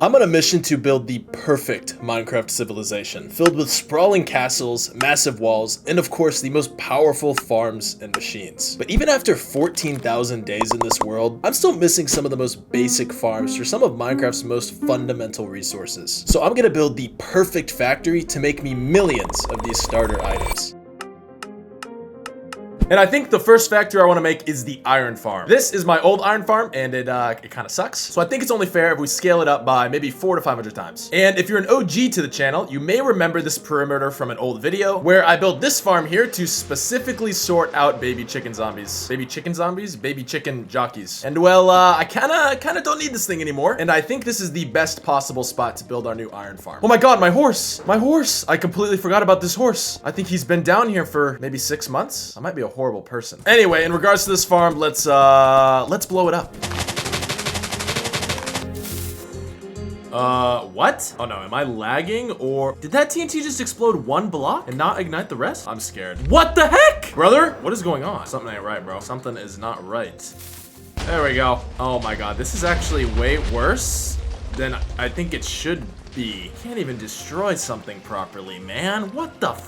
I'm on a mission to build the perfect Minecraft civilization, filled with sprawling castles, massive walls, and of course the most powerful farms and machines. But even after 14,000 days in this world, I'm still missing some of the most basic farms for some of Minecraft's most fundamental resources. So I'm gonna build the perfect factory to make me millions of these starter items. And I think the first factory I want to make is the iron farm. This is my old iron farm, and it kind of sucks. So I think it's only fair if we scale it up by maybe 400 to 500 times. And if you're an OG to the channel, you may remember this perimeter from an old video where I built this farm here to specifically sort out baby chicken zombies. Baby chicken zombies? Baby chicken jockeys. And well, I kind of don't need this thing anymore. And I think this is the best possible spot to build our new iron farm. Oh my god, my horse! My horse! I completely forgot about this horse. I think he's been down here for maybe 6 months. I might be a horrible person. Anyway, in regards to this farm, let's blow it up. What? Oh no, am I lagging or did that TNT just explode one block and not ignite the rest? I'm scared. What the heck? Brother, what is going on? Something ain't right, bro. Something is not right. There we go. Oh my god, this is actually way worse than I think it should be. Can't even destroy something properly, man. What the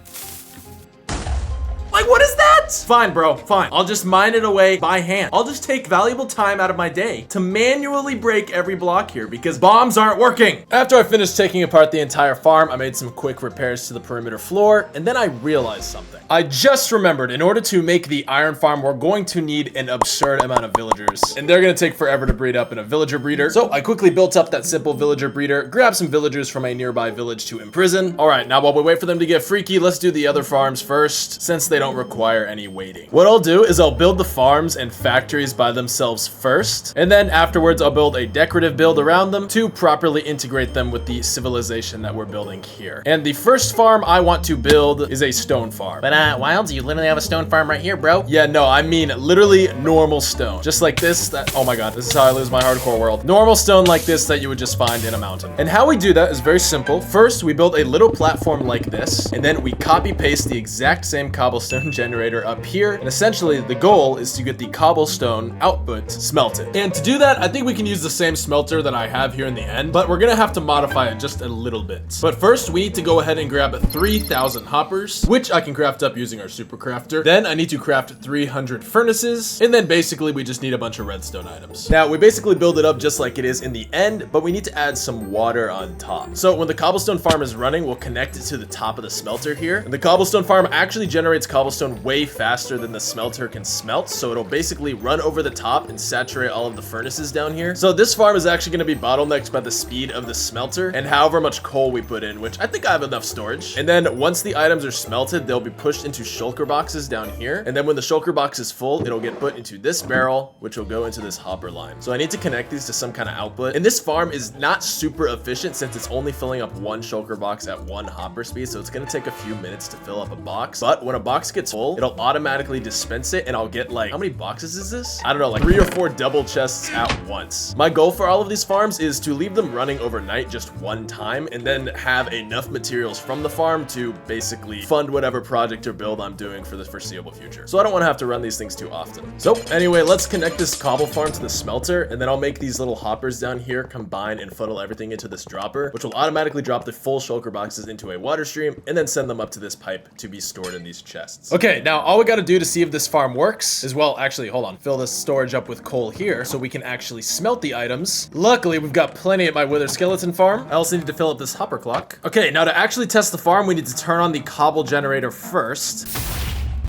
Like, what is that? Fine, bro, fine. I'll just mine it away by hand. I'll just take valuable time out of my day to manually break every block here because bombs aren't working. After I finished taking apart the entire farm, I made some quick repairs to the perimeter floor, and then I realized something. I just remembered, in order to make the iron farm, we're going to need an absurd amount of villagers, and they're gonna take forever to breed up in a villager breeder. So I quickly built up that simple villager breeder, grabbed some villagers from a nearby village to imprison. All right, now while we wait for them to get freaky, let's do the other farms first, since they don't require any waiting. What I'll do is I'll build the farms and factories by themselves first, and then afterwards I'll build a decorative build around them to properly integrate them with the civilization that we're building here. And the first farm I want to build is a stone farm. But Wilds, you literally have a stone farm right here, bro. Yeah, no, I mean literally normal stone. Just like this, oh my god, this is how I lose my hardcore world. Normal stone like this that you would just find in a mountain. And how we do that is very simple. First, we build a little platform like this, and then we copy paste the exact same cobblestone generator up here, and essentially the goal is to get the cobblestone output smelted. And to do that, I think we can use the same smelter that I have here in the end, but we're gonna have to modify it just a little bit. But first, we need to go ahead and grab 3,000 hoppers, which I can craft up using our super crafter. Then I need to craft 300 furnaces, and then basically we just need a bunch of redstone items. Now, we basically build it up just like it is in the end, but we need to add some water on top. So when the cobblestone farm is running, we'll connect it to the top of the smelter here. And the cobblestone farm actually generates cobblestone way faster than the smelter can smelt, so it'll basically run over the top and saturate all of the furnaces down here. So this farm is actually going to be bottlenecked by the speed of the smelter and however much coal we put in, which I think I have enough storage. And then once the items are smelted, they'll be pushed into shulker boxes down here. And then when the shulker box is full, it'll get put into this barrel, which will go into this hopper line. So I need to connect these to some kind of output. And this farm is not super efficient since it's only filling up one shulker box at one hopper speed. So it's going to take a few minutes to fill up a box. But when a box gets full, it'll automatically dispense it, and I'll get like, how many boxes is this? I don't know, like 3 or 4 double chests at once. My goal for all of these farms is to leave them running overnight just one time, and then have enough materials from the farm to basically fund whatever project or build I'm doing for the foreseeable future. So I don't want to have to run these things too often. So anyway, let's connect this cobble farm to the smelter, and then I'll make these little hoppers down here combine and funnel everything into this dropper, which will automatically drop the full shulker boxes into a water stream, and then send them up to this pipe to be stored in these chests. Okay, now all we got to do to see if this farm works is, well, actually, hold on, fill this storage up with coal here so we can actually smelt the items. Luckily, we've got plenty at my wither skeleton farm. I also need to fill up this hopper clock. Okay, now to actually test the farm, we need to turn on the cobble generator first.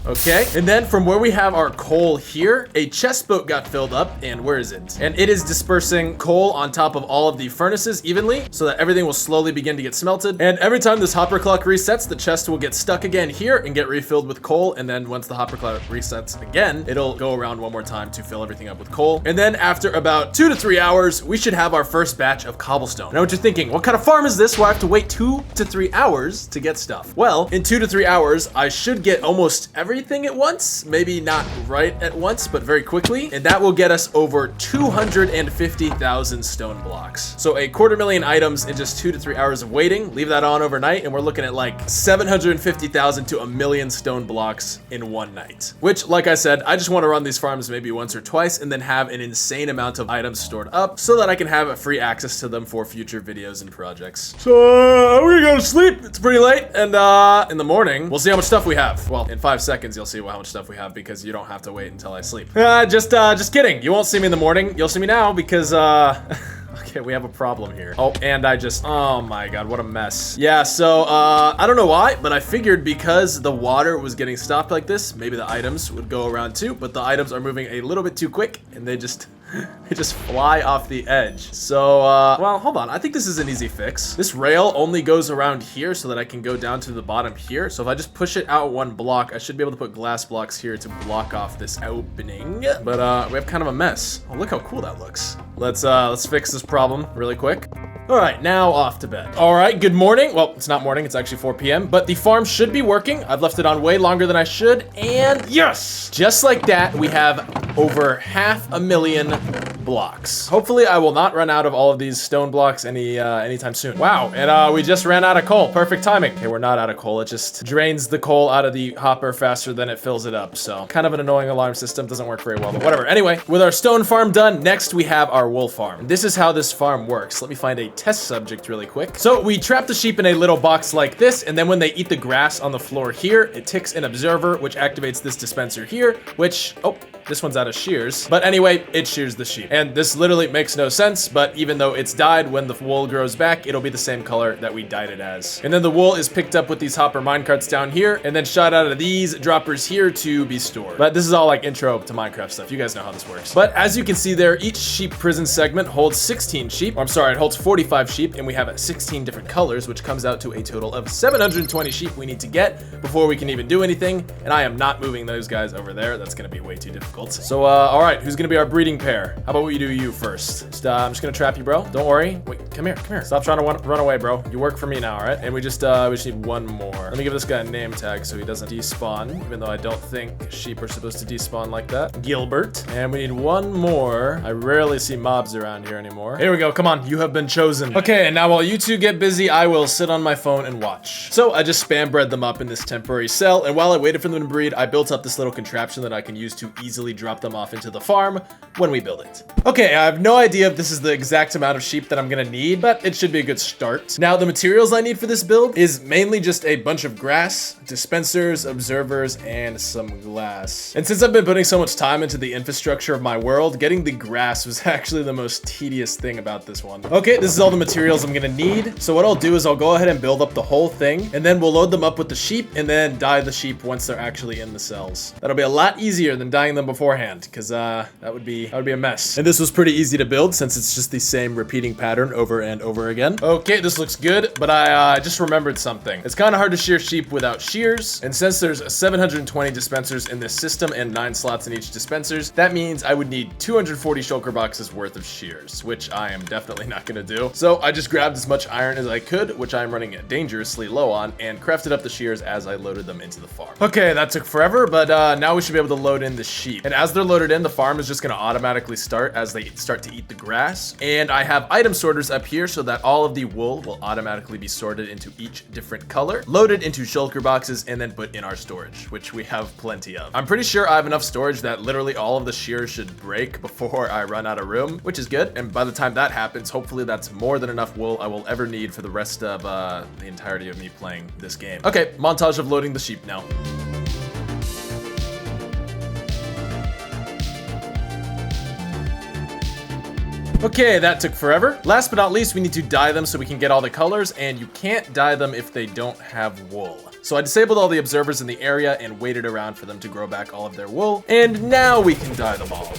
Okay, and then from where we have our coal here, a chest boat got filled up, and where is it? And it is dispersing coal on top of all of the furnaces evenly so that everything will slowly begin to get smelted. And every time this hopper clock resets, the chest will get stuck again here and get refilled with coal. And then once the hopper clock resets again, it'll go around one more time to fill everything up with coal. And then after about 2 to 3 hours, we should have our first batch of cobblestone. Now what you're thinking, what kind of farm is this where I have to wait 2 to 3 hours to get stuff? Well, in 2 to 3 hours, I should get almost everything everything at once. Maybe not right at once, but very quickly. And that will get us over 250,000 stone blocks. So a 250,000 items in just 2 to 3 hours of waiting. Leave that on overnight, and we're looking at like 750,000 to 1,000,000 stone blocks in one night. Which, like I said, I just want to run these farms maybe once or twice and then have an insane amount of items stored up so that I can have free access to them for future videos and projects. So we're gonna go to sleep. It's pretty late, and in the morning we'll see how much stuff we have. Well, in 5 seconds you'll see how much stuff we have because you don't have to wait until I sleep. Just kidding. You won't see me in the morning. You'll see me now because okay, we have a problem here. Oh, and oh my god, what a mess. Yeah, so I don't know why, but I figured because the water was getting stopped like this, maybe the items would go around too, but the items are moving a little bit too quick and they just fly off the edge. So, well, hold on. I think this is an easy fix. This rail only goes around here so that I can go down to the bottom here. So if I just push it out 1 block, I should be able to put glass blocks here to block off this opening. But we have kind of a mess. Oh, look how cool that looks. Let's fix this problem really quick. All right, now off to bed. All right, good morning. Well, it's not morning, it's actually 4 p.m., but the farm should be working. I've left it on way longer than I should, and yes! Just like that, we have over 500,000 blocks. Hopefully, I will not run out of all of these stone blocks anytime soon. Wow, and we just ran out of coal. Perfect timing. Okay, we're not out of coal. It just drains the coal out of the hopper faster than it fills it up, so kind of an annoying alarm system. Doesn't work very well, but whatever. Anyway, with our stone farm done, next we have our wool farm. This is how this farm works. Let me find a test subject really quick. So we trap the sheep in a little box like this, and then when they eat the grass on the floor here, it ticks an observer, which activates this dispenser here, which, oh, this one's out of shears. But anyway, it shears the sheep. And this literally makes no sense, but even though it's dyed, when the wool grows back, it'll be the same color that we dyed it as. And then the wool is picked up with these hopper minecarts down here, and then shot out of these droppers here to be stored. But this is all like intro to Minecraft stuff. You guys know how this works. But as you can see there, each sheep prison segment holds 16 sheep. Or, I'm sorry, it holds 45 sheep, and we have 16 different colors, which comes out to a total of 720 sheep we need to get before we can even do anything. And I am not moving those guys over there. That's gonna be way too difficult. So, all right, who's gonna be our breeding pair? How about we do you first? I'm just gonna trap you, bro. Don't worry. Wait, come here. Stop trying to run away, bro. You work for me now, all right? And we just need 1 more. Let me give this guy a name tag so he doesn't despawn, even though I don't think sheep are supposed to despawn like that. Gilbert. And we need 1 more. I rarely see mobs around here anymore. Here we go. Come on. You have been chosen. Okay, and now while you two get busy, I will sit on my phone and watch. So I just spam bred them up in this temporary cell, and while I waited for them to breed, I built up this little contraption that I can use to easily drop them off into the farm when we build it. Okay, I have no idea if this is the exact amount of sheep that I'm gonna need, but it should be a good start. Now, the materials I need for this build is mainly just a bunch of grass, dispensers, observers, and some glass. And since I've been putting so much time into the infrastructure of my world, getting the grass was actually the most tedious thing about this one. Okay, this is all the materials I'm gonna need. So what I'll do is I'll go ahead and build up the whole thing, and then we'll load them up with the sheep and then dye the sheep once they're actually in the cells. That'll be a lot easier than dyeing them beforehand, because that would be a mess. And this was pretty easy to build since it's just the same repeating pattern over and over again. Okay, this looks good, but I just remembered something. It's kind of hard to shear sheep without shears, and since there's 720 dispensers in this system and 9 slots in each dispensers, that means I would need 240 shulker boxes worth of shears, which I am definitely not gonna do. So I just grabbed as much iron as I could, which I'm running dangerously low on, and crafted up the shears as I loaded them into the farm. Okay, that took forever, but now we should be able to load in the sheep. And as they're loaded in, the farm is just gonna automatically start as they start to eat the grass. And I have item sorters up here so that all of the wool will automatically be sorted into each different color, loaded into shulker boxes, and then put in our storage, which we have plenty of. I'm pretty sure I have enough storage that literally all of the shears should break before I run out of room, which is good. And by the time that happens, hopefully that's more than enough wool I will ever need for the rest of the entirety of me playing this game. Okay, montage of loading the sheep now. Okay, that took forever. Last but not least, we need to dye them so we can get all the colors, and you can't dye them if they don't have wool. So I disabled all the observers in the area and waited around for them to grow back all of their wool, and now we can dye them all.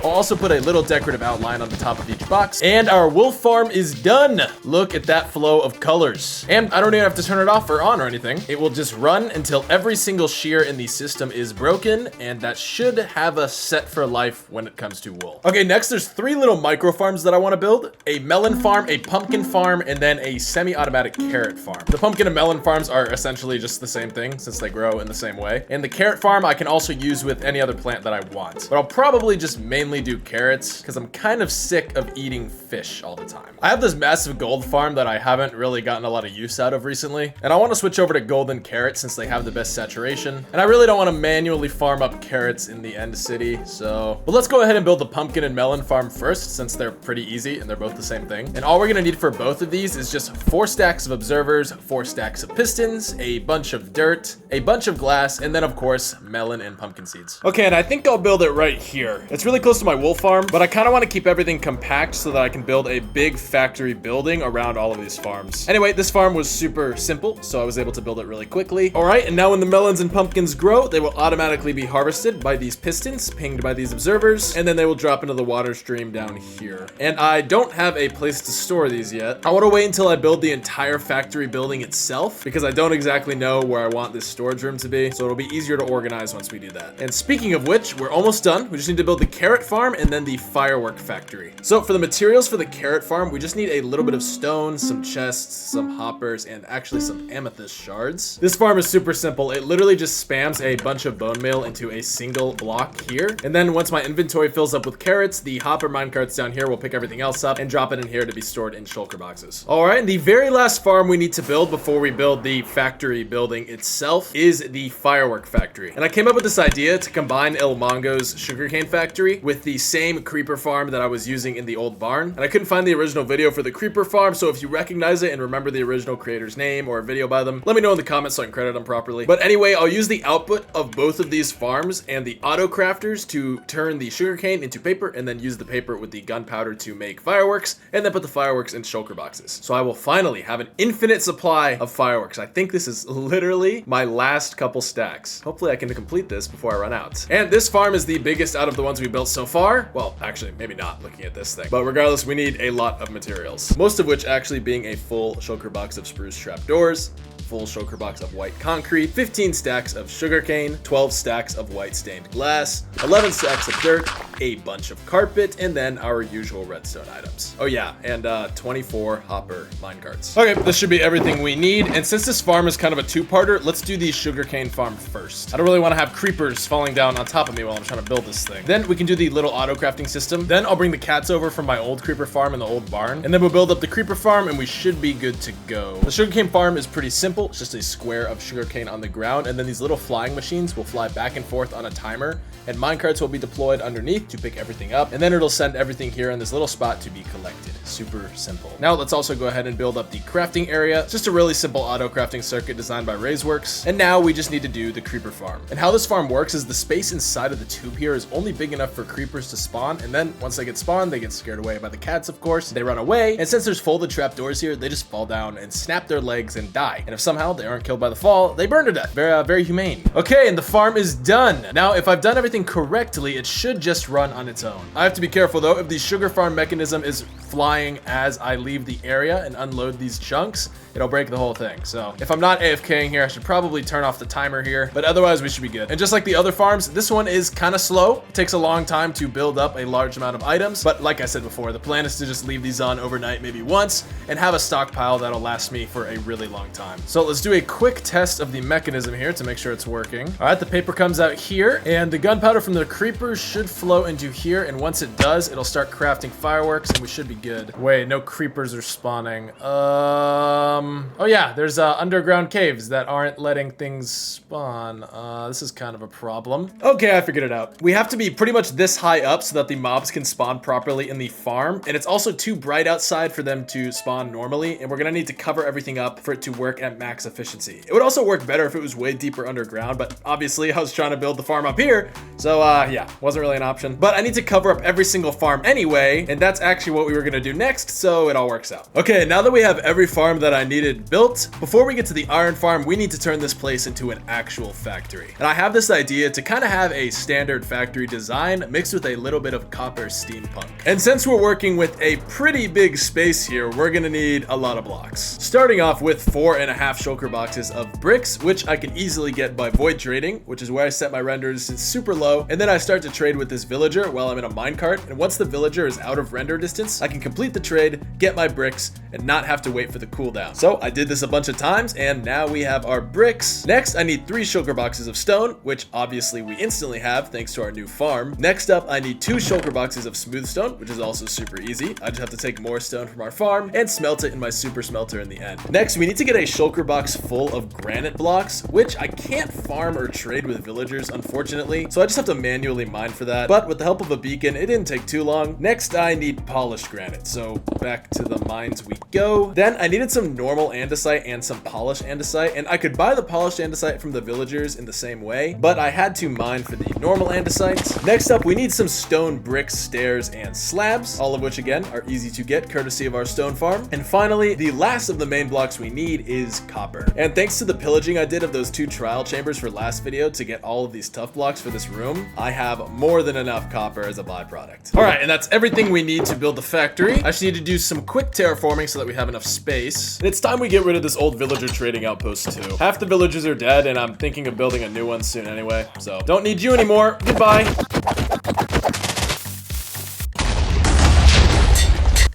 I'll also put a little decorative outline on the top of each box. And our wolf farm is done. Look at that flow of colors. And I don't even have to turn it off or on or anything. It will just run until every single shear in the system is broken, and that should have us set for life when it comes to wool. Okay, next there's 3 little micro farms that I want to build. A melon farm, a pumpkin farm, and then a semi-automatic carrot farm. The pumpkin and melon farms are essentially just the same thing since they grow in the same way. And the carrot farm I can also use with any other plant that I want. But I'll probably just mainly do carrots because I'm kind of sick of eating fish all the time. I have this massive gold farm that I haven't really gotten a lot of use out of recently. And I want to switch over to golden carrots since they have the best saturation. And I really don't want to manually farm up carrots in the end city. But let's go ahead and build the pumpkin and melon farm first since they're pretty easy and they're both the same thing. And all we're going to need for both of these is just 4 stacks of observers, 4 stacks of pistons, a bunch of dirt, a bunch of glass, and then of course, melon and pumpkin seeds. Okay, and I think I'll build it right here. It's really close to my wolf farm, but I kind of want to keep everything compact so that I can build a big factory building around all of these farms. Anyway, this farm was super simple, so I was able to build it really quickly. All right, and now when the melons and pumpkins grow, they will automatically be harvested by these pistons, pinged by these observers, and then they will drop into the water stream down here. And I don't have a place to store these yet. I want to wait until I build the entire factory building itself because I don't exactly know where I want this storage room to be, so it'll be easier to organize once we do that. And speaking of which, we're almost done. We just need to build the carrot farm and then the firework factory. So for the materials for the carrot farm, we just need a little bit of stone, some chests, some hoppers, and actually some amethyst shards. This farm is super simple. It literally just spams a bunch of bone meal into a single block here. And then once my inventory fills up with carrots, the hopper minecarts down here will pick everything else up and drop it in here to be stored in shulker boxes. All right, and the very last farm we need to build before we build the factory building itself is the firework factory. And I came up with this idea to combine El Mongo's sugarcane factory with the same creeper farm that I was using in the old barn. And I couldn't find the original video for the creeper farm, so if you recognize it and remember the original creator's name or a video by them, let me know in the comments so I can credit them properly. But anyway, I'll use the output of both of these farms and the auto crafters to turn the sugarcane into paper and then use the paper with the gunpowder to make fireworks and then put the fireworks in shulker boxes. So I will finally have an infinite supply of fireworks. I think this is literally my last couple stacks. Hopefully I can complete this before I run out. And this farm is the biggest out of the ones we built so far. Well, actually, maybe not looking at this thing. But regardless, we need a lot of materials. Most of which actually being a full shulker box of spruce trapdoors, full shulker box of white concrete, 15 stacks of sugarcane, 12 stacks of white stained glass, 11 stacks of dirt, a bunch of carpet, and then our usual redstone items. Oh yeah, and 24 hopper minecarts. Okay, this should be everything we need. And since this farm is kind of a two-parter, let's do the sugarcane farm first. I don't really want to have creepers falling down on top of me while I'm trying to build this thing. Then we can do the little auto crafting system. Then I'll bring the cats over from my old creeper farm in the old barn, and then we'll build up the creeper farm and we should be good to go. The sugarcane farm is pretty simple. It's just a square of sugarcane on the ground, and then these little flying machines will fly back and forth on a timer, and minecarts will be deployed underneath to pick everything up, and then it'll send everything here in this little spot to be collected. Super simple. Now let's also go ahead and build up the crafting area. It's just a really simple auto crafting circuit designed by Raiseworks. And now we just need to do the creeper farm. And how this farm works is the space inside of the tube here is only big enough for creepers to spawn, and then once they get spawned, they get scared away by the cats, of course. They run away, and since there's folded trapdoors here, they just fall down and snap their legs and die. And if somehow they aren't killed by the fall, they burn to death. Very humane. Okay, and the farm is done. Now, if I've done everything correctly, it should just run on its own. I have to be careful though. If the sugar farm mechanism is flying as I leave the area and unload these chunks, it'll break the whole thing. So if I'm not AFKing here, I should probably turn off the timer here, but otherwise we should be good. And just like the other farms, this one is kind of slow. It takes a long time to build up a large amount of items, but like I said before, the plan is to just leave these on overnight maybe once and have a stockpile that'll last me for a really long time. So let's do a quick test of the mechanism here to make sure it's working. All right, the paper comes out here, and the gunpowder from the creepers should flow into here, and once it does, it'll start crafting fireworks, and we should be good. Wait, no creepers are spawning. Oh yeah, there's underground caves that aren't letting things spawn. This is kind of a problem. Okay, I figured it out. We have to be pretty much this high up so that the mobs can spawn properly in the farm, and it's also too bright outside for them to spawn normally, and we're gonna need to cover everything up for it to work at max efficiency. It would also work better if it was way deeper underground, but obviously I was trying to build the farm up here, so yeah, wasn't really an option. But I need to cover up every single farm anyway, and that's actually what we were gonna gonna do next, so it all works out. Okay, now that we have every farm that I needed built, before we get to the iron farm, we need to turn this place into an actual factory. And I have this idea to kind of have a standard factory design mixed with a little bit of copper steampunk. And since we're working with a pretty big space here, we're gonna need a lot of blocks. Starting off with 4.5 shulker boxes of bricks, which I can easily get by void trading, which is where I set my render distance super low, and then I start to trade with this villager while I'm in a minecart, and once the villager is out of render distance, I can complete the trade, get my bricks, and not have to wait for the cooldown. So I did this a bunch of times, and now we have our bricks. Next, I need 3 shulker boxes of stone, which obviously we instantly have thanks to our new farm. Next up, I need 2 shulker boxes of smooth stone, which is also super easy. I just have to take more stone from our farm and smelt it in my super smelter in the end. Next, we need to get a shulker box full of granite blocks, which I can't farm or trade with villagers, unfortunately, so I just have to manually mine for that. But with the help of a beacon, it didn't take too long. Next, I need polished granite, so back to the mines we go. Then I needed some normal andesite and some polished andesite, and I could buy the polished andesite from the villagers in the same way, but I had to mine for the normal andesites. Next up, we need some stone bricks, stairs, and slabs, all of which again are easy to get courtesy of our stone farm. And finally, the last of the main blocks we need is copper. And thanks to the pillaging I did of those 2 trial chambers for last video to get all of these tough blocks for this room, I have more than enough copper as a byproduct. All right, and that's everything we need to build the factory. I just need to do some quick terraforming so that we have enough space. And it's time we get rid of this old villager trading outpost too. Half the villagers are dead, and I'm thinking of building a new one soon anyway, so don't need you anymore. Goodbye.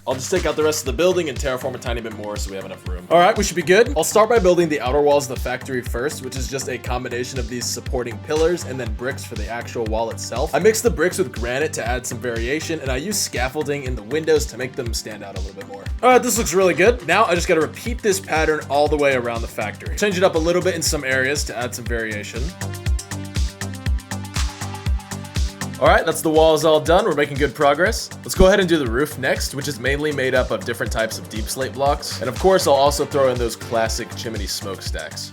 I'll just take out the rest of the building and terraform a tiny bit more so we have enough room. All right, we should be good. I'll start by building the outer walls of the factory first, which is just a combination of these supporting pillars and then bricks for the actual wall itself. I mix the bricks with granite to add some variation, and I use scaffolding in the windows to make them stand out a little bit more. All right, this looks really good. Now I just got to repeat this pattern all the way around the factory. Change it up a little bit in some areas to add some variation. All right, that's the walls all done. We're making good progress. Let's go ahead and do the roof next, which is mainly made up of different types of deep slate blocks. And of course, I'll also throw in those classic chimney smokestacks.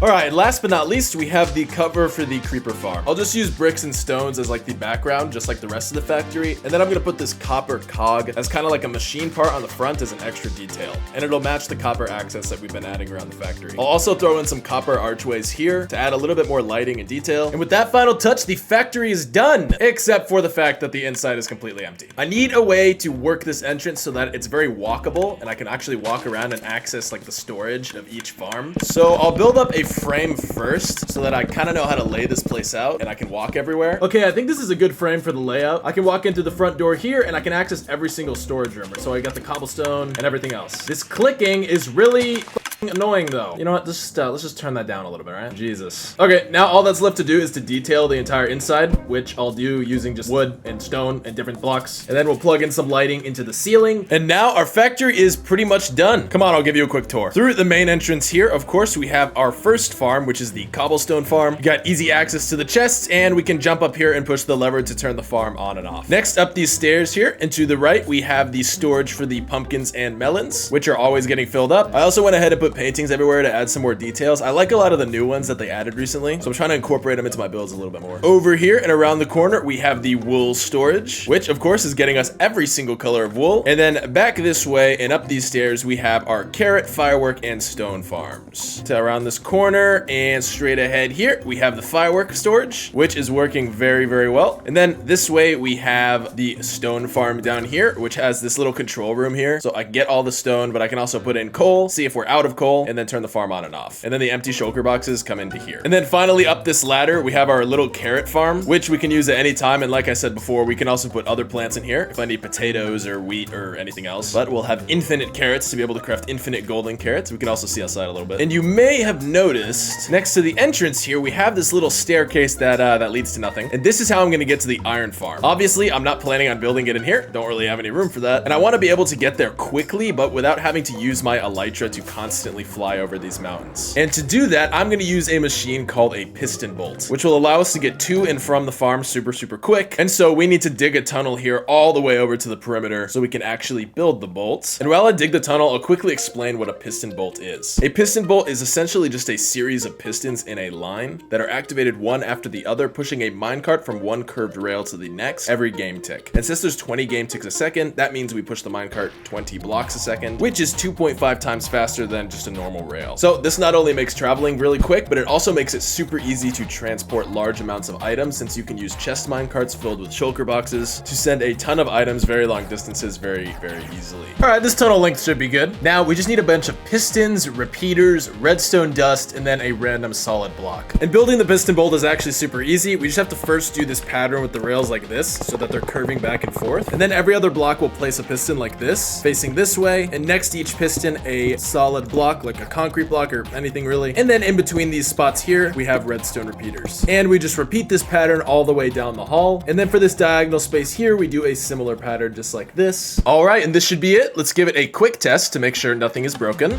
All right, last but not least, we have the cover for the creeper farm. I'll just use bricks and stones as like the background, just like the rest of the factory. And then I'm gonna put this copper cog as kind of like a machine part on the front as an extra detail. And it'll match the copper accents that we've been adding around the factory. I'll also throw in some copper archways here to add a little bit more lighting and detail. And with that final touch, the factory is done, except for the fact that the inside is completely empty. I need a way to work this entrance so that it's very walkable and I can actually walk around and access like the storage of each farm. So I'll build up a frame first so that I kind of know how to lay this place out and I can walk everywhere. Okay, I think this is a good frame for the layout. I can walk into the front door here and I can access every single storage room. So I got the cobblestone and everything else. This clicking is really annoying though. You know what, let's just turn that down a little bit, right? Jesus. Okay, now all that's left to do is to detail the entire inside, which I'll do using just wood and stone and different blocks. And then we'll plug in some lighting into the ceiling. And now our factory is pretty much done. Come on, I'll give you a quick tour. Through the main entrance here, of course, we have our first farm, which is the cobblestone farm. We got easy access to the chests, and we can jump up here and push the lever to turn the farm on and off. Next up these stairs here, and to the right, we have the storage for the pumpkins and melons, which are always getting filled up. I also went ahead and put paintings everywhere to add some more details. I like a lot of the new ones that they added recently, so I'm trying to incorporate them into my builds a little bit more. Over here and around the corner, we have the wool storage, which of course is getting us every single color of wool. And then back this way and up these stairs, we have our carrot, firework, and stone farms. To around this corner and straight ahead here, we have the firework storage, which is working very, very well. And then this way we have the stone farm down here, which has this little control room here. So I can get all the stone, but I can also put in coal, see if we're out of coal, and then turn the farm on and off. And then the empty shulker boxes come into here. And then finally up this ladder, we have our little carrot farm, which we can use at any time. And like I said before, we can also put other plants in here if I need potatoes or wheat or anything else. But we'll have infinite carrots to be able to craft infinite golden carrots. We can also see outside a little bit. And you may have noticed next to the entrance here, we have this little staircase that leads to nothing. And this is how I'm going to get to the iron farm. Obviously, I'm not planning on building it in here. Don't really have any room for that. And I want to be able to get there quickly, but without having to use my elytra to constantly instantly fly over these mountains. And to do that, I'm gonna use a machine called a piston bolt, which will allow us to get to and from the farm super quick. And so we need to dig a tunnel here all the way over to the perimeter so we can actually build the bolts. And while I dig the tunnel, I'll quickly explain what a piston bolt is. A piston bolt is essentially just a series of pistons in a line that are activated one after the other, pushing a minecart from one curved rail to the next every game tick. And since there's 20 game ticks a second, that means we push the minecart 20 blocks a second, which is 2.5 times faster than just a normal rail. So this not only makes traveling really quick, but it also makes it super easy to transport large amounts of items, since you can use chest minecarts filled with shulker boxes to send a ton of items very long distances very easily. All right, this tunnel length should be good. Now we just need a bunch of pistons, repeaters, redstone dust, and then a random solid block. And building the piston bolt is actually super easy. We just have to first do this pattern with the rails like this so that they're curving back and forth. And then every other block will place a piston like this, facing this way, and next to each piston a solid block like a concrete block or anything really. And then in between these spots here, we have redstone repeaters. And we just repeat this pattern all the way down the hall. And then for this diagonal space here, we do a similar pattern just like this. All right, and this should be it. Let's give it a quick test to make sure nothing is broken.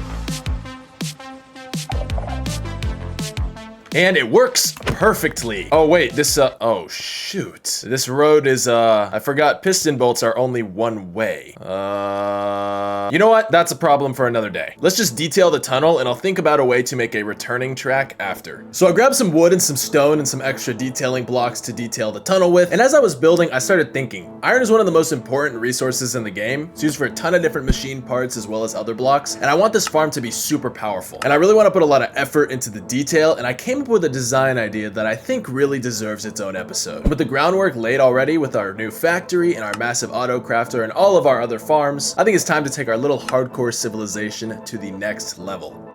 And it works perfectly. Oh wait, this, oh shoot. This road is, I forgot piston bolts are only one way. You know what? That's a problem for another day. Let's just detail the tunnel and I'll think about a way to make a returning track after. So I grabbed some wood and some stone and some extra detailing blocks to detail the tunnel with. And as I was building, I started thinking, iron is one of the most important resources in the game. It's used for a ton of different machine parts as well as other blocks. And I want this farm to be super powerful. And I really want to put a lot of effort into the detail. And I came up with a design idea that I think really deserves its own episode. And with the groundwork laid already with our new factory and our massive auto crafter and all of our other farms, I think it's time to take our little hardcore civilization to the next level.